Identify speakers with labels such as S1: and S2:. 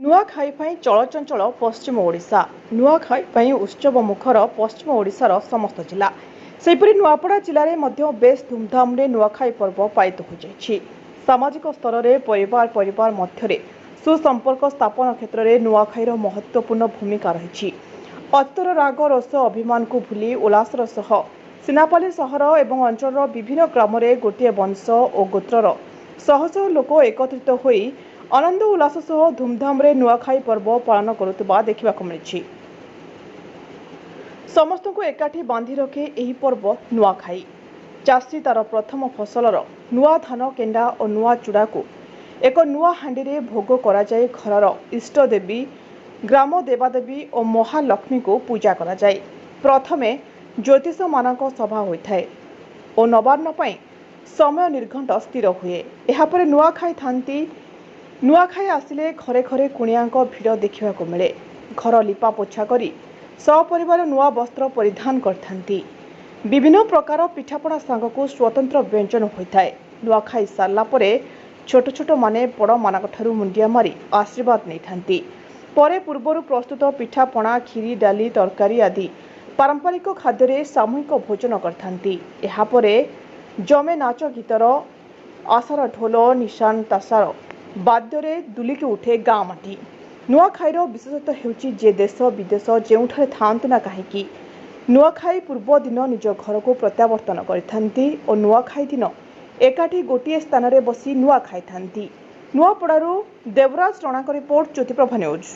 S1: नुआखाई ପାଇଁ ଚଳଚଞ୍ଚଳ ପଶ୍ଚିମ ଓଡ଼ିଶା। नुआखाई ପାଇଁ ଉତ୍ସବ ମୁଖର ପଶ୍ଚିମ ଓଡ଼ିଶାର ସମସ୍ତ ଜିଲ୍ଲା। ସେହିପରି ନୂଆପଡ଼ା ଜିଲ୍ଲାରେ ମଧ୍ୟ ବେଶ୍ ଧୁମଧାମରେ ନୂଆଖାଇ ପର୍ବ ପାଳିତ ହୋଇଯାଇଛି। ସାମାଜିକ ସ୍ତରରେ ପରିବାର ମଧ୍ୟରେ ସୁସମ୍ପର୍କ ସ୍ଥାପନ କ୍ଷେତ୍ରରେ ନୂଆଖାଇର ମହତ୍ତ୍ୱପୂର୍ଣ୍ଣ ଭୂମିକା ରହିଛି। ଅତୀତର ରାଗ ରୋଷ ଅଭିମାନକୁ ଭୁଲି ଉଲ୍ଲାସର ସହ ସିନାପାଲି ସହର ଏବଂ ଅଞ୍ଚଳର ବିଭିନ୍ନ ଗ୍ରାମରେ ଗୋଟିଏ ବଂଶ ଓ ଗୋତ୍ରର ଶହ ଶହ ଲୋକ ଏକତ୍ରିତ ହୋଇ ଆନନ୍ଦ ଉଲ୍ଲାସ ସହ ଧୁମଧାମରେ ନୂଆଖାଇ ପର୍ବ ପାଳନ କରୁଥିବା ଦେଖିବାକୁ ମିଳିଛି। ସମସ୍ତଙ୍କୁ ଏକାଠି ବାନ୍ଧି ରଖେ ଏହି ପର୍ବ ନୂଆଖାଇ। ଚାଷୀ ତାର ପ୍ରଥମ ଫସଲର ନୂଆ ଧାନ କେଣ୍ଡା ଓ ନୂଆ ଚୂଡ଼ାକୁ ଏକ ନୂଆ ହାଣ୍ଡିରେ ଭୋଗ କରାଯାଇ ଘରର ଇଷ୍ଟଦେବୀ, ଗ୍ରାମ ଦେବାଦେବୀ ଓ ମହାଲକ୍ଷ୍ମୀଙ୍କୁ ପୂଜା କରାଯାଏ। ପ୍ରଥମେ ଜ୍ୟୋତିଷମାନଙ୍କ ସଭା ହୋଇଥାଏ ଓ ନବାନ୍ନ ପାଇଁ ସମୟ ନିର୍ଘଣ୍ଟ ସ୍ଥିର ହୁଏ। ଏହାପରେ ନୂଆଖାଇ ଆସିଲେ ଘରେ ଘରେ କୁଣିଆଙ୍କ ଭିଡ଼ ଦେଖିବାକୁ ମିଳେ। ଘର ଲିପା ପୋଛା କରି ସପରିବାର ନୂଆ ବସ୍ତ୍ର ପରିଧାନ କରିଥାନ୍ତି। ବିଭିନ୍ନ ପ୍ରକାର ପିଠାପଣା ସାଙ୍ଗକୁ ସ୍ୱତନ୍ତ୍ର ବ୍ୟଞ୍ଜନ ହୋଇଥାଏ। ନୂଆଖାଇ ସାରିଲା ପରେ ଛୋଟମାନେ ବଡ଼ମାନଙ୍କଠାରୁ ମୁଣ୍ଡିଆ ମାରି ଆଶୀର୍ବାଦ ନେଇଥାନ୍ତି। ପରେ ପୂର୍ବରୁ ପ୍ରସ୍ତୁତ ପିଠାପଣା, କ୍ଷୀରି, ଡାଲି, ତରକାରୀ ଆଦି ପାରମ୍ପରିକ ଖାଦ୍ୟରେ ସାମୂହିକ ଭୋଜନ କରିଥାନ୍ତି। ଏହାପରେ ଜମେ ନାଚ ଗୀତର, ଆଶାର ଢୋଲ, ନିଶାନ ତାସାର ବାଦ୍ୟରେ ଦୁଲିକି ଉଠେ ଗାଁ ମାଟି। ନୂଆଖାଇର ବିଶେଷତ୍ୱ ହେଉଛି ଯେ ଦେଶ ବିଦେଶ ଯେଉଁଠାରେ ଥାଆନ୍ତୁ ନା କାହିଁକି ନୂଆଖାଇ ପୂର୍ବ ଦିନ ନିଜ ଘରକୁ ପ୍ରତ୍ୟାବର୍ତ୍ତନ କରିଥାନ୍ତି ଓ ନୂଆଖାଇ ଦିନ ଏକାଠି ଗୋଟିଏ ସ୍ଥାନରେ ବସି ନୂଆ ଖାଇଥାନ୍ତି। ନୂଆପଡ଼ାରୁ ଦେବରାଜ ରଣାଙ୍କ ରିପୋର୍ଟ, ଜ୍ୟୋତିପ୍ରଭା ନ୍ୟୁଜ୍।